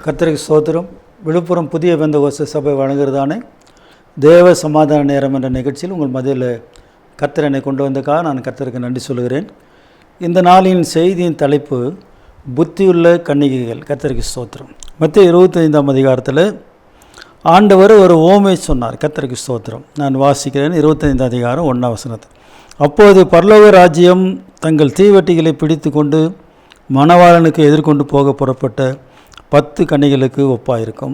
கர்த்தருக்கு ஸ்தோத்திரம். விழுப்புரம் புதிய பெந்தகோஸ்து சபை வழங்குகிறதானே தேவ சமாதான நேரம் என்ற நிகழ்ச்சியில் உங்கள் மத்தியில் கர்த்தர் என்னை கொண்டு வந்தக்காக நான் கர்த்தருக்கு நன்றி சொல்கிறேன். இந்த நாளின் செய்தியின் தலைப்பு புத்தியுள்ள கன்னிகைகள். கர்த்தருக்கு ஸ்தோத்திரம். மத்திய 25ஆம் அதிகாரத்தில் ஆண்டவர் ஒரு ஓமை சொன்னார். கர்த்தருக்கு ஸ்தோத்திரம். நான் வாசிக்கிறேன். 25 அதிகாரம் 1 வசனத்தை. அப்போது பரலோக ராஜ்யம் தங்கள் தீவட்டிகளை பிடித்து கொண்டு மணவாளனுக்கு எதிர்கொண்டு போக புறப்பட்ட 10 கன்னிகளுக்கு ஒப்பாயிருக்கும்.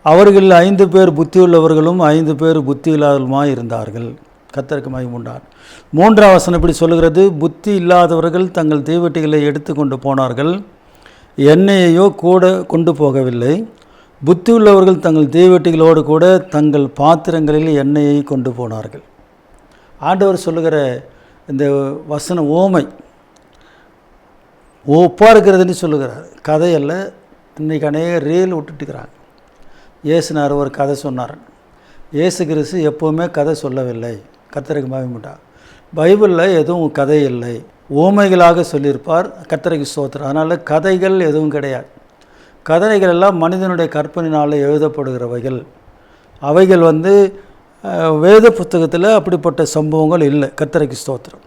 அவர்கள் 5 பேர் புத்தியுள்ளவர்களும் 5 பேர் புத்தி இல்லாதவர்களுமாய் இருந்தார்கள். கர்த்தருக்கு மகிமை உண்டார். 3ஆம் வசனம் இப்படி சொல்லுகிறது, புத்தி இல்லாதவர்கள் தங்கள் தீவட்டிகளை எடுத்து கொண்டு போனார்கள், எண்ணெயையோ கூட கொண்டு போகவில்லை. புத்தி உள்ளவர்கள் தங்கள் தீவட்டிகளோடு கூட தங்கள் பாத்திரங்களில் எண்ணெயை கொண்டு போனார்கள். ஆண்டவர் சொல்லுகிற இந்த வசன ஓமை ஒப்பாக இருக்கிறதுன்னு சொல்லுகிறார். கதையல்ல. இன்றைக்கி அநேக ரீல் விட்டுட்டுக்கிறாங்க. இயேசுனார் ஒரு கதை சொன்னார். இயேசு கிறிஸ்து எப்போவுமே கதை சொல்லவில்லை. கர்த்தருக்கு மகிமை. பைபிளில் எதுவும் கதை இல்லை, ஓமைகளாக சொல்லியிருப்பார். கர்த்தருக்கு ஸ்தோத்திரம். அதனால் கதைகள் எதுவும் கிடையாது. கதைகள் எல்லாம் மனிதனுடைய கற்பனையினால் எழுதப்படுகிறவைகள். அவைகள் வேத புத்தகத்தில் அப்படிப்பட்ட சம்பவங்கள் இல்லை. கர்த்தருக்கு ஸ்தோத்திரம்.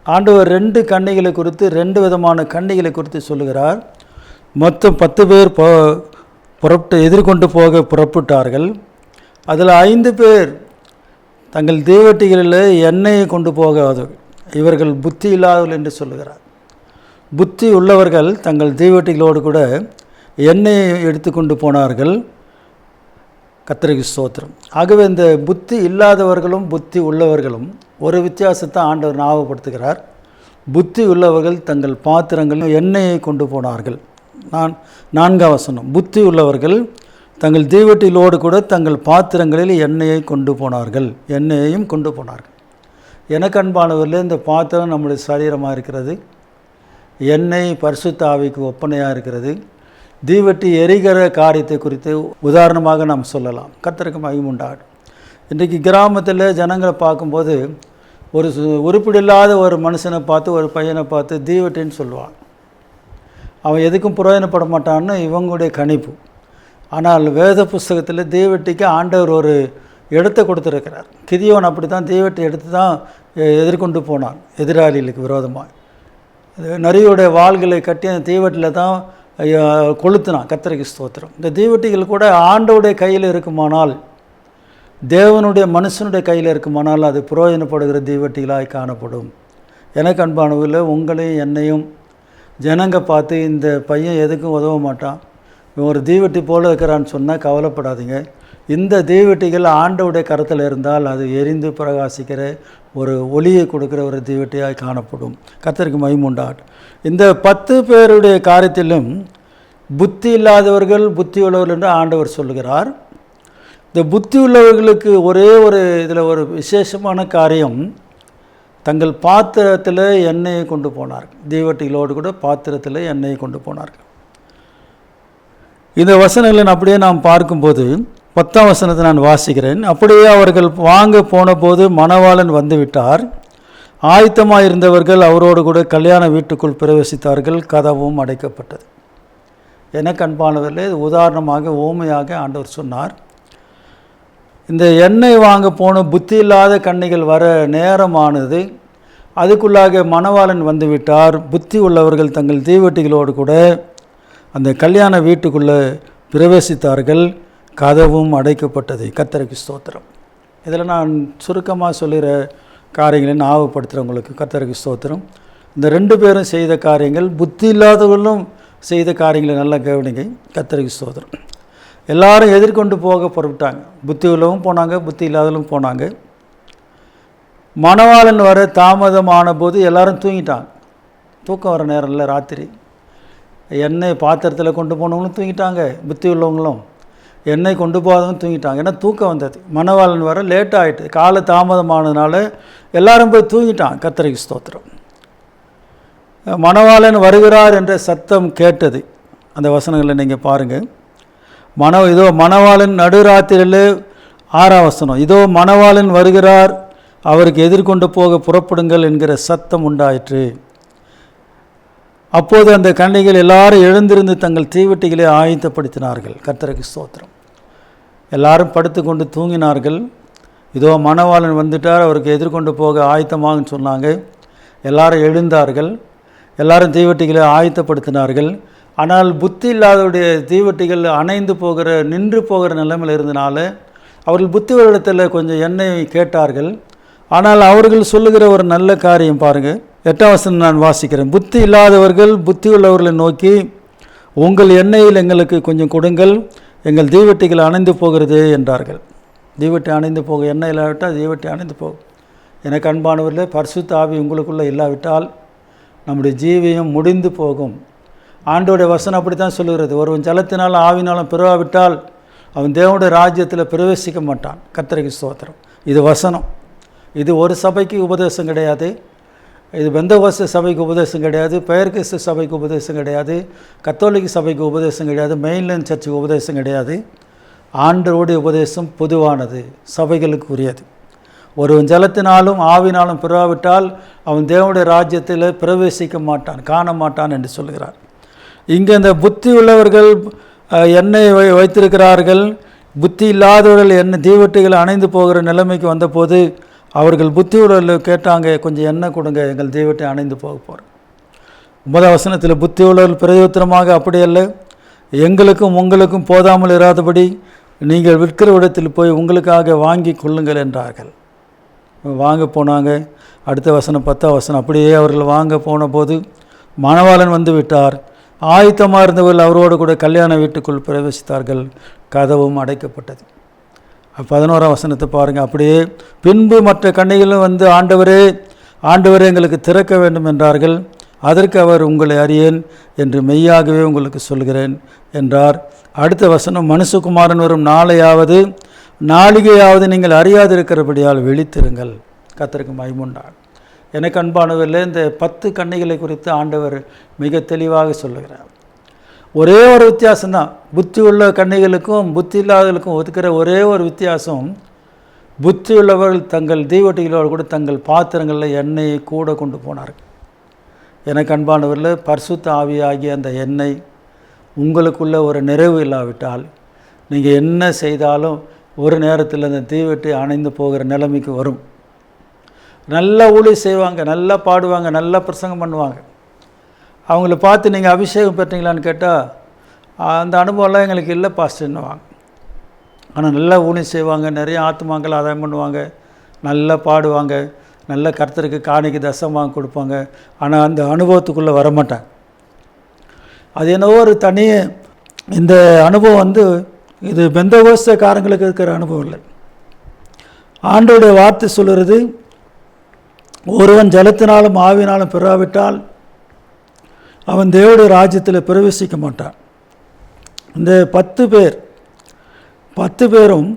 ஆண்டவர் 2 கன்னிகளை குறித்து 2 விதமான கன்னிகளை குறித்து சொல்லுகிறார். மொத்தம் 10 பேர் எதிர்கொண்டு போக புறப்பட்டார்கள். அதில் 5 பேர் தங்கள் தீவட்டிகளில் எண்ணெயை கொண்டு போகாதவர்கள். இவர்கள் புத்தி இல்லாதவர்கள் என்று சொல்லுகிறார். புத்தி உள்ளவர்கள் தங்கள் தீவட்டிகளோடு கூட எண்ணெயை எடுத்து கொண்டு போனார்கள். கர்த்தருக்கு ஸ்தோத்திரம். ஆகவே இந்த புத்தி இல்லாதவர்களும் புத்தி உள்ளவர்களும் ஒரு வித்தியாசத்தை ஆண்டவர் ஞாபகப்படுத்துகிறார். புத்தி உள்ளவர்கள் தங்கள் பாத்திரங்களில் எண்ணெயை கொண்டு போனார்கள். 4ஆம் வசனம், புத்தி உள்ளவர்கள் தங்கள் தீவட்டிகளோடு கூட தங்கள் பாத்திரங்களில் எண்ணெயை கொண்டு போனார்கள், எண்ணெயையும் கொண்டு போனார்கள். எனக்கு அன்பானவர்களே, இந்த பாத்திரம் நம்முடைய சரீரமாக இருக்கிறது. எண்ணெய் பரிசுத்த ஆவிக்கு ஒப்பனையாக இருக்கிறது. தீவட்டி எரிகிற காரியத்தை குறித்து உதாரணமாக நாம் சொல்லலாம். கர்த்தருக்கு மகிமை உண்டாகும். இன்றைக்கு கிராமத்தில் ஜனங்களை பார்க்கும்போது ஒரு உருப்படியில்லாத ஒரு மனுஷனை பார்த்து, ஒரு பையனை பார்த்து தீவட்டின்னு சொல்லுவான். அவன் எதுக்கும் பிரயோஜனப்பட மாட்டான்னு இவங்களுடைய கணிப்பு. ஆனால் வேத புஸ்தகத்தில் தீவட்டிக்கு ஆண்டவர் ஒரு இடத்தை கொடுத்துருக்கிறார். கிதியோன் அப்படி தான் தீவட்டி எடுத்து தான் எதிர்கொண்டு போனான் எதிராளிகளுக்கு விரோதமாக. நரியுடைய வாள்களை கட்டி அந்த தீவட்டியில் தான் கொளுத்தினான். கர்த்தருக்கு ஸ்தோத்திரம். இந்த தீவட்டிகள் கூட ஆண்டவருடைய கையில் இருக்குமானால், தேவனுடைய மனுஷனுடைய கையில் இருக்குமானால் அது பிரயோஜனப்படுகிற தீவட்டிகளாய் காணப்படும். எனக்கு அன்பானவில் உங்களையும் என்னையும் ஜனங்க பார்த்து இந்த பையன் எதுக்கும் உதவ மாட்டான், இவன் ஒரு தீவட்டி போல் இருக்கிறான்னு சொன்னால் கவலைப்படாதீங்க. இந்த தீவட்டிகள் ஆண்டவுடைய கரத்தில் இருந்தால் அது எரிந்து பிரகாசிக்கிற ஒரு ஒளியை கொடுக்குற ஒரு தீவட்டியாய் காணப்படும். கர்த்தருக்கு மகிமை உண்டாகட்டும். இந்த 10 பேருடைய காரியத்திலும் புத்தி இல்லாதவர்கள் புத்தி உள்ளவர்கள் என்று ஆண்டவர் சொல்லுகிறார். இந்த புத்தி உள்ளவர்களுக்கு ஒரே ஒரு இதில் ஒரு விசேஷமான காரியம், தங்கள் பாத்திரத்தில் எண்ணெயை கொண்டு போனார்கள். தீவட்டிகளோடு கூட பாத்திரத்தில் எண்ணெயை கொண்டு போனார்கள். இந்த வசனங்களை அப்படியே நாம் பார்க்கும்போது 10ஆம் வசனத்தை நான் வாசிக்கிறேன். அப்படியே அவர்கள் வாங்க போன போது மணவாளன் வந்துவிட்டார். ஆயத்தமாக இருந்தவர்கள் அவரோடு கூட கல்யாண வீட்டுக்குள் பிரவேசித்தார்கள். கதவும் அடைக்கப்பட்டது. எனக்கு அன்பானவர்களே, உதாரணமாக ஓமையாக ஆண்டவர் சொன்னார். இந்த எண்ணெய் வாங்க போன புத்தி இல்லாத கன்னிகள் வர நேரமானது. அதுக்குள்ளாக மணவாளன் வந்துவிட்டார். புத்தி உள்ளவர்கள் தங்கள் தீவட்டிகளோடு கூட அந்த கல்யாண வீட்டுக்குள்ளே பிரவேசித்தார்கள். கதவும் அடைக்கப்பட்டது. கர்த்தருக்கு ஸ்தோத்திரம். இதில் நான் சுருக்கமாக சொல்லுகிற காரியங்களை ஞாபகப்படுத்துகிறவங்களுக்கு கர்த்தருக்கு ஸ்தோத்திரம். இந்த 2 பேரும் செய்த காரியங்கள், புத்தி இல்லாதவர்களும் செய்த காரியங்களை நல்லா கவனிங்க. கர்த்தருக்கு ஸ்தோத்திரம். எல்லாரும் எதிர்கொண்டு போக புறப்பட்டாங்க. புத்தி உள்ளவும் போனாங்க, புத்தி இல்லாதவர்களும் போனாங்க. மணவாளன் வர தாமதமான போது எல்லாரும் தூங்கிட்டாங்க. தூக்கம் வர நேரம் இல்லை, ராத்திரி. எண்ணெய் பாத்திரத்தில் கொண்டு போனவங்களும் தூங்கிட்டாங்க, புத்தி உள்ளவங்களும். எண்ணெய் கொண்டு போகாதவங்க தூங்கிட்டாங்க. ஏன்னா தூக்கம் வந்தது. மணவாளன் வர லேட் ஆகிட்டு, கால தாமதமானதுனால எல்லாரும் போய் தூங்கிட்டாங்க. கர்த்தருக்கு ஸ்தோத்திரம். மணவாளன் வருகிறார் என்ற சத்தம் கேட்டது. அந்த வசனங்களை நீங்கள் பாருங்கள். இதோ மணவாளன் நடுராத்திரியில் 6ஆம் வசனம், இதோ மணவாளன் வருகிறார், அவருக்கு எதிர்கொண்டு போக புறப்படுங்கள் என்கிற சத்தம் உண்டாயிற்று. அப்போது அந்த கன்னிகள் எல்லாரும் எழுந்திருந்து தங்கள் தீவெட்டிகளை ஆயத்தப்படுத்தினார்கள். கர்த்தருக்கு ஸ்தோத்திரம். எல்லாரும் படுத்து கொண்டு தூங்கினார்கள். இதோ மணவாளன் வந்துட்டார், அவருக்கு எதிர்கொண்டு போக ஆயத்தமாகன்னு சொன்னாங்க. எல்லாரும் எழுந்தார்கள், எல்லாரும் தீவெட்டிகளை ஆயத்தப்படுத்தினார்கள். ஆனால் புத்தி இல்லாதவருடைய தீவெட்டிகள் அணைந்து போகிற நின்று போகிற நிலைமையில் இருந்தனால அவர்கள் புத்தி வருடத்தில் கொஞ்சம் எண்ணெய் கேட்டார்கள். ஆனால் அவர்கள் சொல்லுகிற ஒரு நல்ல காரியம் பாருங்கள், 8ஆம் வசனம் நான் வாசிக்கிறேன். புத்தி இல்லாதவர்கள் புத்தி உள்ளவர்களை நோக்கி, உங்கள் எண்ணெயில் எங்களுக்கு கொஞ்சம் கொடுங்கள், எங்கள் தீவெட்டிகள் அணைந்து போகிறது என்றார்கள். தீவெட்டி அணைந்து போக எண்ணெய் இல்லாவிட்டால் தீவெட்டி அணைந்து போகும். எனக்கு அன்பானவர்களே, பரிசுத்த ஆவி உங்களுக்குள்ளே இல்லாவிட்டால் நம்முடைய ஜீவியம் முடிந்து போகும். ஆண்டோடைய வசனம் அப்படி தான் சொல்லுகிறது. ஒருவன் ஜலத்தினாலும் ஆவினாலும் பிறவாவிட்டால் அவன் தேவனுடைய ராஜ்யத்தில் பிரவேசிக்க மாட்டான். கர்த்தருக்கு ஸ்தோத்திரம். இது வசனம். இது ஒரு சபைக்கு உபதேசம் கிடையாது, இது பெந்தகோஸ்தே சபைக்கு உபதேசம் கிடையாது, பெயர் கிறிஸ்து சபைக்கு உபதேசம் கிடையாது, கத்தோலிக்க சபைக்கு உபதேசம் கிடையாது, மெயின்லைன் சர்ச்சுக்கு உபதேசம் கிடையாது. ஆண்டவருடைய உபதேசம் பொதுவானது, சபைகளுக்கு உரியது. ஒருவன் ஜலத்தினாலும் ஆவினாலும் பிறவாவிட்டால் அவன் தேவனுடைய ராஜ்யத்தில் பிரவேசிக்க மாட்டான், காண மாட்டான் என்று சொல்கிறார். இங்கே இந்த புத்தி உள்ளவர்கள் எண்ணெய் வைத்திருக்கிறார்கள், புத்தி இல்லாதவர்கள் எண்ணெய் தீவெட்டிகள் அணைந்து போகிற நிலைமைக்கு வந்தபோது அவர்கள் புத்தி உள்ளவர்கள் கேட்டாங்க, கொஞ்சம் எண்ணெய் கொடுங்க, எங்கள் தீவெட்டி அணைந்து போக போகிறோம். 9ஆம் வசனத்தில் புத்தி உள்ளவர்கள் பிரயோஜனமாக அப்படியல்ல, எங்களுக்கும் உங்களுக்கும் போதாமல் இராதபடி நீங்கள் விற்கிற இடத்தில் போய் உங்களுக்காக வாங்கி கொள்ளுங்கள் என்றார்கள். வாங்க போனாங்க. அடுத்த வசனம் 10ஆம் வசனம், அப்படியே அவர்கள் வாங்க போன போது மணவாளன் வந்து விட்டார். ஆயத்தமாக இருந்தவர்கள் அவரோடு கூட கல்யாண வீட்டுக்குள் பிரவேசித்தார்கள், கதவும் அடைக்கப்பட்டது. 11ஆம் வசனத்தை பாருங்கள். அப்படியே பின்பு மற்ற கன்னிகளும் வந்து, ஆண்டவரே ஆண்டவரே எங்களுக்கு திறக்க வேண்டும் என்றார்கள். அதற்கு அவர், உங்களை அறியேன் என்று மெய்யாகவே உங்களுக்கு சொல்கிறேன் என்றார். அடுத்த வசனம், மனுஷகுமாரன் வரும் நாளிகையாவது நீங்கள் அறியாதிருக்கிறபடியால் விழித்திருங்கள். கர்த்தருக்கு மகிமை உண்டாகும். எனக்கு அன்பானவர்களே, இந்த 10 கன்னிகளை குறித்து ஆண்டவர் மிக தெளிவாக சொல்லுகிறார். ஒரே ஒரு வித்தியாசம்தான், புத்தி உள்ள கன்னிகளுக்கும் புத்தி இல்லாதவர்களுக்கும் ஒதுக்கிற ஒரே ஒரு வித்தியாசம், புத்தி உள்ளவர்கள் தங்கள் தீவெட்டிகளோடு கூட தங்கள் பாத்திரங்களில் எண்ணெயை கூட கொண்டு போனார்கள். எனக்கு அன்பானவர்கள், பரிசுத்த ஆவியாகிய அந்த எண்ணெய் உங்களுக்குள்ள ஒரு நிறைவு இல்லாவிட்டால் நீங்கள் என்ன செய்தாலும் ஒரு நேரத்தில் அந்த தீவெட்டி அணைந்து போகிற நிலைமைக்கு வரும். நல்லா ஊழியம் செய்வாங்க, நல்லா பாடுவாங்க, நல்லா பிரசங்கம் பண்ணுவாங்க. அவங்கள பார்த்து நீங்கள் அபிஷேகம் பெற்றீங்களான்னு கேட்டால் அந்த அனுபவம்லாம் எங்களுக்கு இல்லை பாஸ்டர்னுவாங்க. ஆனால் நல்லா ஊழியம் செய்வாங்க, நிறைய ஆத்துமாக்கள் ஆதாயம் பண்ணுவாங்க, நல்லா பாடுவாங்க, நல்ல கர்த்தருக்கு காணிக்கை தசமாக கொடுப்பாங்க. ஆனால் அந்த அனுபவத்துக்குள்ளே வரமாட்டாங்க. அது என்னவோ ஒரு தனி, இந்த அனுபவம் வந்து இது பெந்தகோஸ்தேக்காரங்களுக்கு இருக்கிற அனுபவம் இல்லை. ஆண்டவருடைய வார்த்தை சொல்கிறது, ஒருவன் ஜலத்தினாலும் ஆவினாலும் பிறவாவிட்டால் அவன் தேவனுடைய ராஜ்யத்தில் பிரவேசிக்க மாட்டான். இந்த 10 பேரும்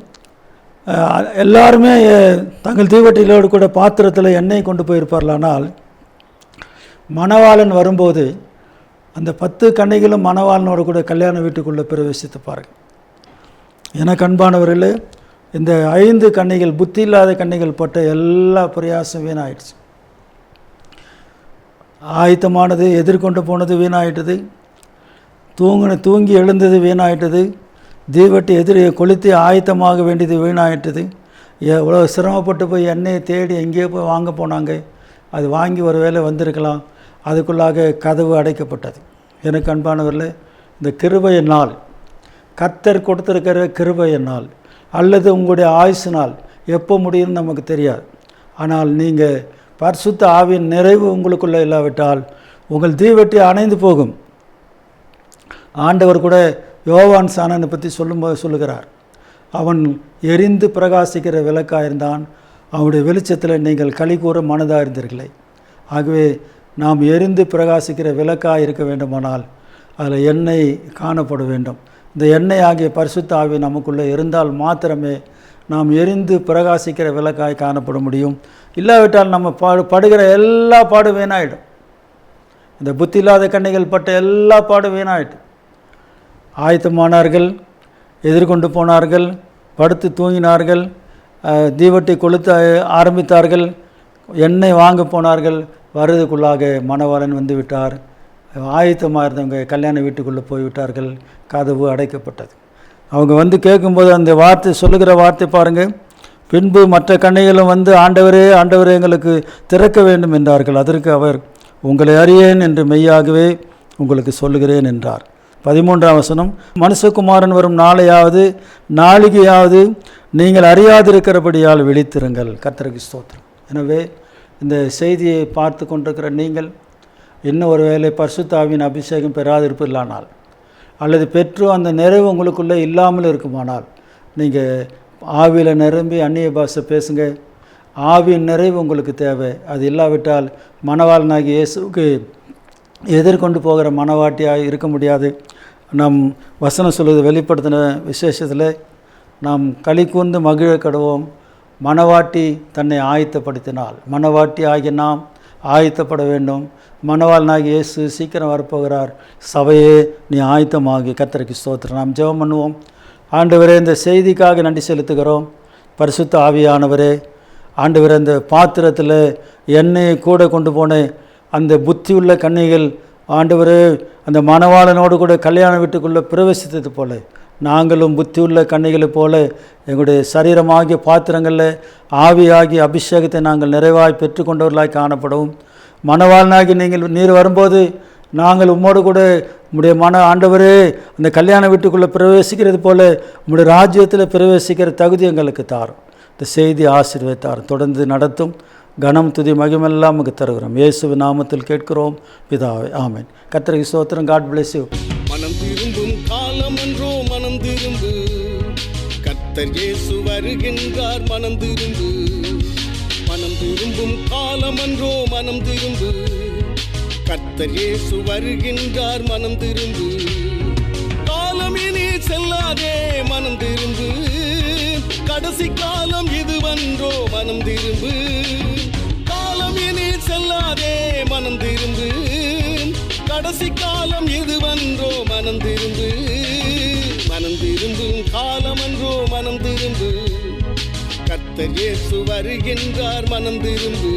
எல்லாருமே தங்கள் தீவெட்டிகளோடு கூட பாத்திரத்தில் எண்ணெய் கொண்டு போயிருப்பார்களானால் மணவாளன் வரும்போது அந்த 10 கன்னிகளும் மணவாளனோடு கூட கல்யாண வீட்டுக்குள்ளே பிரவேசித்துப்பார்கள். எனக்கு அன்பானவர்களே, இந்த 5 கன்னிகள், புத்தி இல்லாத கன்னிகள் பட்ட எல்லா பிரயாசம் வீணாயிடுச்சு. ஆயத்தமானது, எதிர்கொண்டு போனது வீணாயிட்டது, தூங்கி எழுந்தது வீணாயிட்டது, தீவெட்டி கொளுத்தி ஆயத்தமாக வேண்டியது வீணாயிட்டது. எவ்வளோ சிரமப்பட்டு போய் எண்ணெயை தேடி எங்கேயோ போய் வாங்க போனாங்க, அது வாங்கி ஒரு வேளை வந்திருக்கலாம், அதுக்குள்ளாக கதவு அடைக்கப்பட்டது. எனக்கு அன்பானவர்களே, இந்த கிருபைய நாள், கர்த்தர் கொடுத்துருக்கிற கிருபைய நாள் அல்லது உங்களுடைய ஆயுசு நாள் எப்போ முடியும்னு நமக்கு தெரியாது. ஆனால் நீங்கள் பரிசுத்த ஆவியின் நிறைவு உங்களுக்குள்ளே இல்லாவிட்டால் உங்கள் தீவெட்டி அணைந்து போகும். ஆண்டவர் கூட யோவான் சானனை பற்றி சொல்லும்போது சொல்லுகிறார், அவன் எரிந்து பிரகாசிக்கிற விளக்காக இருந்தான், அவனுடைய வெளிச்சத்தில் நீங்கள் களி கூற மனதாக இருந்தீர்களே. ஆகவே நாம் எரிந்து பிரகாசிக்கிற விளக்காக இருக்க வேண்டுமானால் அதில் எண்ணெய் காணப்பட வேண்டும். இந்த எண்ணெய் ஆகிய பரிசுத்த ஆவி நமக்குள்ளே இருந்தால் மாத்திரமே நாம் எரிந்து பிரகாசிக்கிற விளக்காய் காணப்பட முடியும். இல்லாவிட்டால் நம்ம படுகிற எல்லா பாடும் வீணாயிடும். இந்த புத்தி இல்லாத கன்னிகள் பட்ட எல்லா பாடும் வீணாயிடும். ஆயத்தமானார்கள், எதிர்கொண்டு போனார்கள், படுத்து தூங்கினார்கள், தீவெட்டி கொளுத்த ஆரம்பித்தார்கள், எண்ணெய் வாங்க போனார்கள். வருவதற்குள்ளாக மணவாளன் வந்து விட்டார். ஆயத்தமாக இருந்தவங்க கல்யாண வீட்டுக்குள்ளே போய்விட்டார்கள். கதவு அடைக்கப்பட்டது. அவங்க வந்து கேட்கும்போது அந்த வார்த்தை சொல்லுகிற வார்த்தை பாருங்கள். பின்பு மற்ற கன்னிகளும் வந்து ஆண்டவரே ஆண்டவரே எங்களுக்கு திறக்க வேண்டும் என்றார்கள். அதற்கு அவர் உங்களை அறியேன் என்று மெய்யாகவே உங்களுக்கு சொல்லுகிறேன் என்றார். 13ஆம் வசனம், மனுஷகுமாரன் வரும் நாளிகையாவது நீங்கள் அறியாதிருக்கிறபடியால் விழித்திருங்கள். கர்த்தருக்கு ஸ்தோத்திரம். எனவே இந்த செய்தியை பார்த்து கொண்டிருக்கிற நீங்கள் இன்னும் ஒரு வேளை பரிசுத்த ஆவியின் அபிஷேகம் பெறாதிருப்பீர்களானால் அல்லது பெற்று அந்த நிறைவு உங்களுக்குள்ளே இல்லாமல் இருக்குமானால் நீங்கள் ஆவியில் நிரம்பி அந்நிய பாஷை பேசுங்க. ஆவியின் நிறைவு உங்களுக்கு தேவை. அது இல்லாவிட்டால் மணவாளனாகிய இயேசுவுக்கு எதிர்கொண்டு போகிற மணவாட்டியாக இருக்க முடியாது. நம் வசனம் சொல்வது வெளிப்படுத்தின விசேஷத்தில் நாம் களி கூர்ந்து மகிழ கடுவோம். மணவாட்டி தன்னை ஆயத்தப்படுத்தினால் மணவாட்டி ஆகிய நாம் ஆயத்தப்பட வேண்டும். மணவாளனாகிய இயேசு சீக்கிரம் வரப்போகிறார். சபையே நீ ஆயத்தமாகி. கர்த்தருக்கு ஸ்தோத்திரம். நாம் ஜெபம் பண்ணுவோம். ஆண்டவரே, இந்த செய்திக்காக நன்றி செலுத்துகிறோம். பரிசுத்த ஆவியானவரே, ஆண்டவரே, இந்த பாத்திரத்தில் எண்ணெயை கூட கொண்டு போன அந்த புத்தி உள்ள கன்னிகள் ஆண்டவரே அந்த மணவாளனோடு கூட கல்யாண வீட்டுக்குள்ளே பிரவேசித்தது போல நாங்களும் புத்தி உள்ள கன்னிகளை போல எங்களுடைய சரீரமாகிய பாத்திரங்களில் ஆவியாகி அபிஷேகத்தை நாங்கள் நிறைவாய் பெற்றுக்கொண்டவர்களாய் காணப்படவும், மணவாளனாகி நீர் வரும்போது நாங்கள் உம்மோடு கூட உம்முடைய ஆண்டவரே அந்த கல்யாண வீட்டுக்குள்ளே பிரவேசிக்கிறது போல உம்முடைய ராஜ்யத்தில் பிரவேசிக்கிற தகுதி எங்களுக்கு தாரும். இந்த செய்தி ஆசீர்வதித்தார். தொடர்ந்து நடத்தும். கனம் துதி மகிமெல்லாம் நமக்கு தருகிறோம். இயேசுவின் நாமத்தில் கேட்கிறோம் பிதாவே, ஆமென். கர்த்தருக்கு ஸ்தோத்திரம். God bless you. மனம் திரும்பும் காலம் என்றோ மனம் திரும்பு, கர்த்தர் இயேசு வருகின்றார். மனம் திரும்பு, மனம் திரும்பும் காலம் என்றோ மனம் திரும்பு, கர்த்தர் இயேசு வருகின்றார். மனம் திரும்பு, காலம் இனி செல்லாதே. மனம் திரும்பு, கடைசி காலம் இதுவன்றோ. மனம் திரும்பு, காலம் இனி செல்லாதே. மனம் திரும்பு, கடைசி காலம் இதுவன்றோ. மனம் திரும்பு, மனம் திரும்பும் காலம் என்றோ. மனம் திரும்பு, கர்த்தர் இயேசு வருகின்றார். மனம் திரும்பு.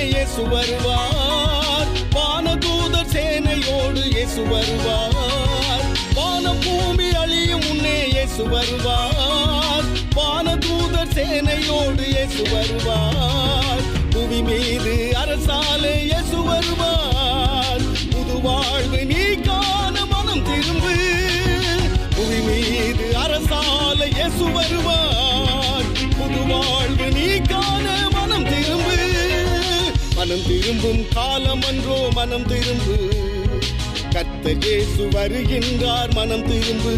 இயேசு வருவார். வானதூதர் சேனையோடு இயேசு வருவார். வானம் பூமி அழியும் முன்னே இயேசு வருவார். வானதூதர் சேனையோடு இயேசு வருவார். புவி மீது அரசாலே இயேசு வருவார். புது வாழ்வு நீ காண மனம் திரும்பு. புவி மீது அரசாலே இயேசு வருவார். புது வாழ்வு நீ காண மனம் திரும்பு. மனம் திரும்பும் காலம் அன்றோ. மனம் திரும்பு, கர்த்தர் இயேசு வருகின்றார். மனம் திரும்பு.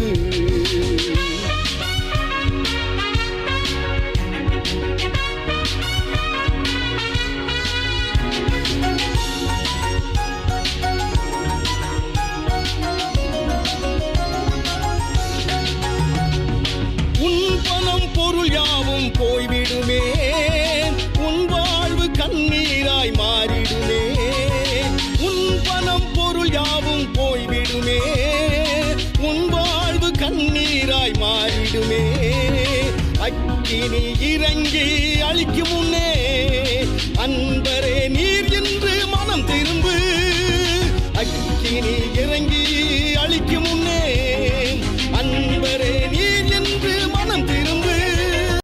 உன் பணம் பொருள் யாவும் போய்விடுமே. உன் வாழ்வு கண்ணீராய் மாறிடுமே. உன் பணம் பொருள் யாவும் போய்விடுமே. உன் வாழ்வு கண்ணீராய் மாறிடுமே. அக்கினி இறங்கி அழிக்கும் முன்னே